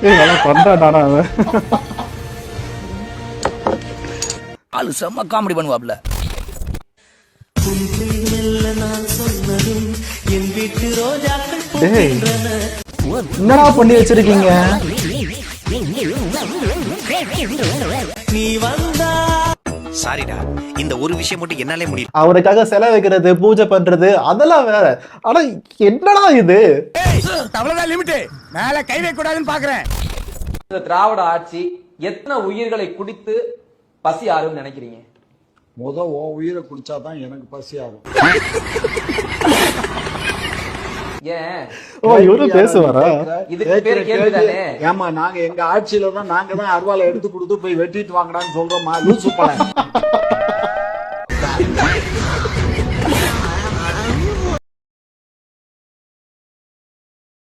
பண்றான் ஆளு செம்ம காமெடி பண்ணுவாப்ல. என்னடா பண்ணி வச்சிருக்கீங்க? சாரிடா, இந்த ஒரு விஷயம் மட்டும் என்னாலே முடியும். அவருக்காக செலவு வைக்கிறது, பூஜை பண்றது அதெல்லாம் வேற. ஆனா என்னடா இது? அவ்வளவுதான் லிமிட். மேல கை வைக்க கூடாதுன்னு பாக்குறேன். இந்த திராவிட ஆட்சி எத்தனை உயிர்களை குடித்து பசி ஆறும் நினைக்கிறீங்க? உன் உயிரை குடிச்சாதான் எனக்கு பசி ஆகும். ஏன் இவரு பேசுவாரா? இதுக்கு பேரு கேள்விதானே. ஏமா நாங்க எங்க ஆட்சியில தான் நாங்க தான் அருவாலை எடுத்து கொடுத்து போய் வெட்டிட்டு வாங்கடான்னு சொல்றோமா? லூசு பழம்.